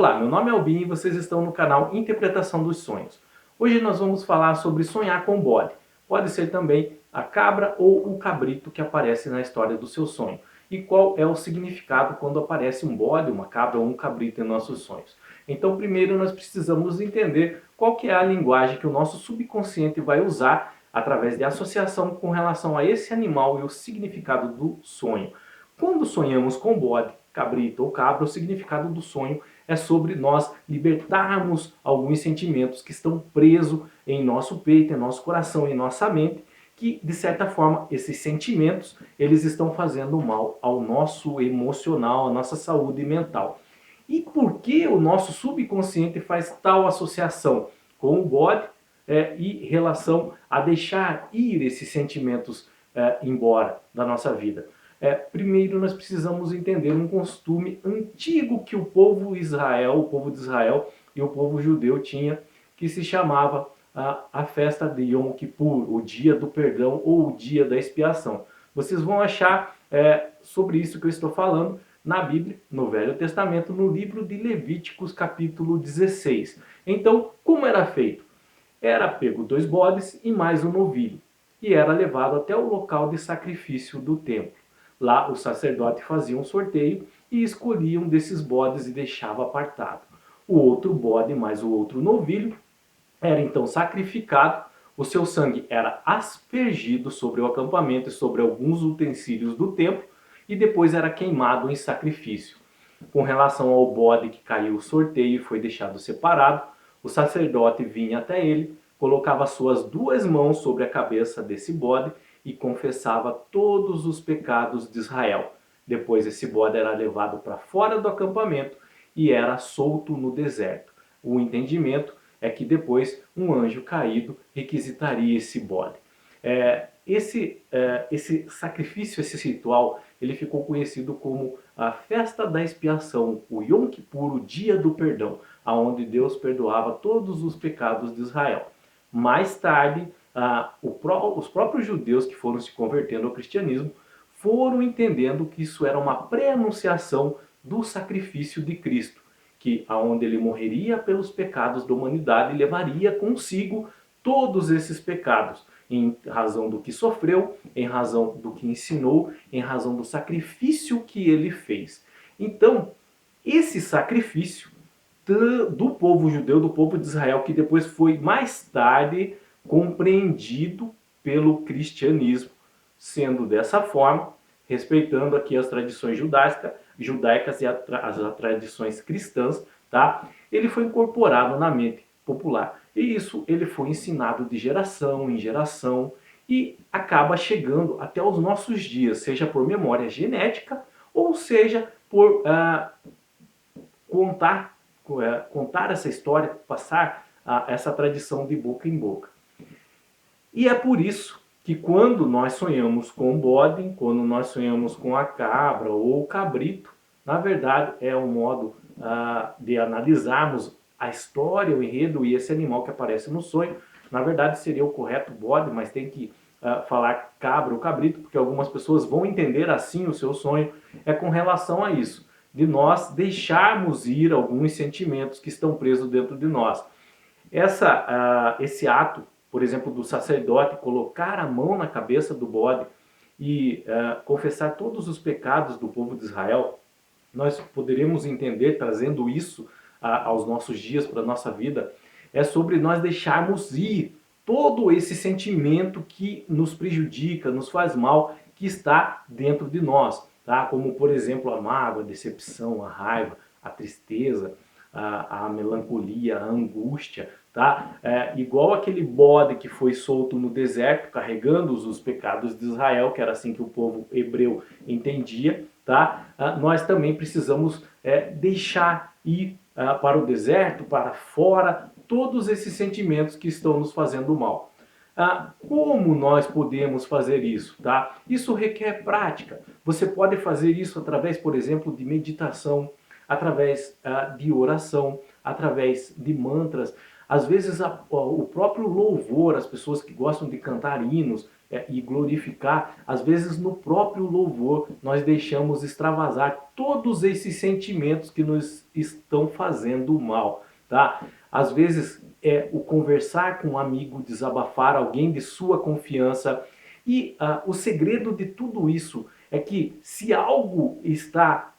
Olá, meu nome é Albin e vocês estão no canal Interpretação dos Sonhos. Hoje nós vamos falar sobre sonhar com bode. Pode ser também a cabra ou o cabrito que aparece na história do seu sonho. E qual é o significado quando aparece um bode, uma cabra ou um cabrito em nossos sonhos. Então primeiro nós precisamos entender qual que é a linguagem que o nosso subconsciente vai usar através de associação com relação a esse animal e o significado do sonho. Quando sonhamos com bode, cabrito ou cabra, o significado do sonho é sobre nós libertarmos alguns sentimentos que estão presos em nosso peito, em nosso coração, em nossa mente, que de certa forma esses sentimentos eles estão fazendo mal ao nosso emocional, à nossa saúde mental. E por que o nosso subconsciente faz tal associação com o bode e relação a deixar ir esses sentimentos embora da nossa vida? Primeiro nós precisamos entender um costume antigo que o povo de Israel e o povo judeu tinha, que se chamava a festa de Yom Kippur, o dia do perdão ou o dia da expiação. Vocês vão achar sobre isso que eu estou falando na Bíblia, no Velho Testamento, no livro de Levíticos, capítulo 16. Então, como era feito? Era pego 2 bodes e mais um novilho, e era levado até o local de sacrifício do templo. Lá o sacerdote fazia um sorteio e escolhia um desses bodes e deixava apartado. O outro bode mais o outro novilho era então sacrificado, o seu sangue era aspergido sobre o acampamento e sobre alguns utensílios do templo e depois era queimado em sacrifício. Com relação ao bode que caiu o sorteio e foi deixado separado, o sacerdote vinha até ele, colocava suas 2 mãos sobre a cabeça desse bode e confessava todos os pecados de Israel. Depois esse bode era levado para fora do acampamento e era solto no deserto. O entendimento é que depois um anjo caído requisitaria esse bode. Esse sacrifício, esse ritual, ele ficou conhecido como a festa da expiação, o Yom Kippur, o dia do perdão, aonde Deus perdoava todos os pecados de Israel. Mais tarde, os próprios judeus que foram se convertendo ao cristianismo foram entendendo que isso era uma pré-anunciação do sacrifício de Cristo, que aonde ele morreria pelos pecados da humanidade e levaria consigo todos esses pecados, em razão do que sofreu, em razão do que ensinou, em razão do sacrifício que ele fez. Então, esse sacrifício do povo judeu, do povo de Israel, que depois foi mais tarde compreendido pelo cristianismo, sendo dessa forma, respeitando aqui as tradições judaicas e as tradições cristãs, tá? Ele foi incorporado na mente popular. E isso ele foi ensinado de geração em geração e acaba chegando até os nossos dias, seja por memória genética ou seja por contar essa história, passar essa tradição de boca em boca. E é por isso que quando nós sonhamos com o bode, quando nós sonhamos com a cabra ou o cabrito, na verdade é um modo de analisarmos a história, o enredo e esse animal que aparece no sonho. Na verdade seria o correto bode, mas tem que falar cabra ou cabrito, porque algumas pessoas vão entender assim o seu sonho. É com relação a isso, de nós deixarmos ir alguns sentimentos que estão presos dentro de nós. Esse ato, por exemplo, do sacerdote colocar a mão na cabeça do bode e confessar todos os pecados do povo de Israel, nós poderemos entender, trazendo isso aos nossos dias, para a nossa vida, é sobre nós deixarmos ir todo esse sentimento que nos prejudica, nos faz mal, que está dentro de nós, tá? Como, por exemplo, a mágoa, a decepção, a raiva, a tristeza, a melancolia, a angústia, tá? Igual aquele bode que foi solto no deserto, carregando os pecados de Israel, que era assim que o povo hebreu entendia, tá? Nós também precisamos deixar ir para o deserto, para fora, todos esses sentimentos que estão nos fazendo mal. Como nós podemos fazer isso? Tá? Isso requer prática. Você pode fazer isso através, por exemplo, de meditação, através de oração, através de mantras. Às vezes o próprio louvor, as pessoas que gostam de cantar hinos, e glorificar, às vezes no próprio louvor nós deixamos extravasar todos esses sentimentos que nos estão fazendo mal, tá? Às vezes o conversar com um amigo, desabafar alguém de sua confiança, e o segredo de tudo isso é que se algo está,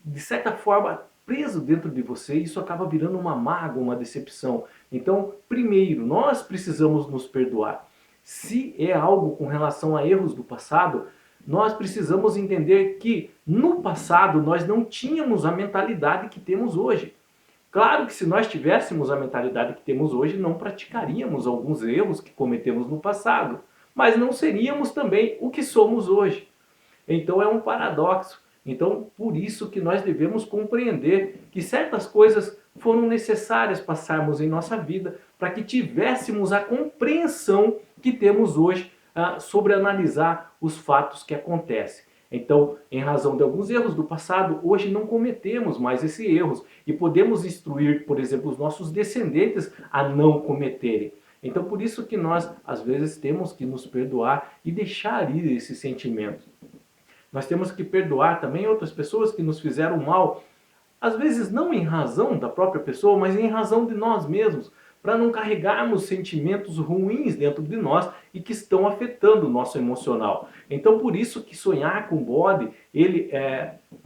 de certa forma, preso dentro de você, isso acaba virando uma mágoa, uma decepção. Então, primeiro, nós precisamos nos perdoar. Se é algo com relação a erros do passado, nós precisamos entender que no passado nós não tínhamos a mentalidade que temos hoje. Claro que se nós tivéssemos a mentalidade que temos hoje, não praticaríamos alguns erros que cometemos no passado, mas não seríamos também o que somos hoje. Então é um paradoxo. Então por isso que nós devemos compreender que certas coisas foram necessárias passarmos em nossa vida para que tivéssemos a compreensão que temos hoje sobre analisar os fatos que acontecem. Então, em razão de alguns erros do passado, hoje não cometemos mais esses erros e podemos instruir, por exemplo, os nossos descendentes a não cometerem. Então, por isso que nós, às vezes, temos que nos perdoar e deixar ir esses sentimentos. Nós temos que perdoar também outras pessoas que nos fizeram mal, às vezes não em razão da própria pessoa, mas em razão de nós mesmos, para não carregarmos sentimentos ruins dentro de nós e que estão afetando o nosso emocional. Então por isso que sonhar com bode, ele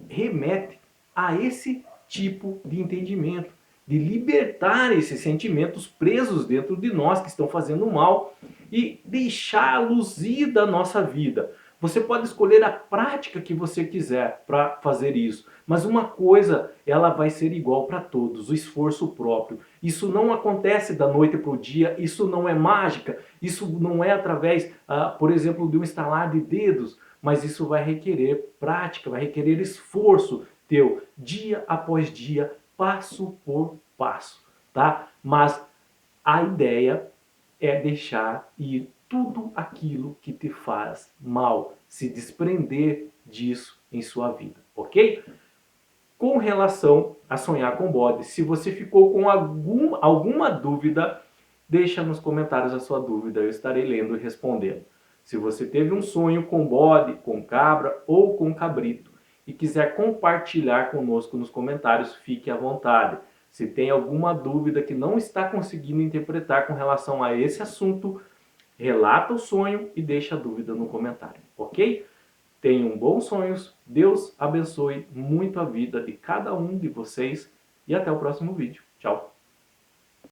remete a esse tipo de entendimento, de libertar esses sentimentos presos dentro de nós que estão fazendo mal e deixá-los ir da nossa vida. Você pode escolher a prática que você quiser para fazer isso, mas uma coisa ela vai ser igual para todos, o esforço próprio. Isso não acontece da noite para o dia, isso não é mágica, isso não é através, por exemplo, de um estalar de dedos, mas isso vai requerer prática, vai requerer esforço teu, dia após dia, passo por passo, tá? Mas a ideia é deixar ir tudo aquilo que te faz mal, se desprender disso em sua vida, ok? Com relação a sonhar com bode, se você ficou com alguma dúvida, deixa nos comentários a sua dúvida, eu estarei lendo e respondendo. Se você teve um sonho com bode, com cabra ou com cabrito e quiser compartilhar conosco nos comentários, fique à vontade. Se tem alguma dúvida que não está conseguindo interpretar com relação a esse assunto, relata o sonho e deixa a dúvida no comentário, ok? Tenham bons sonhos, Deus abençoe muito a vida de cada um de vocês e até o próximo vídeo. Tchau!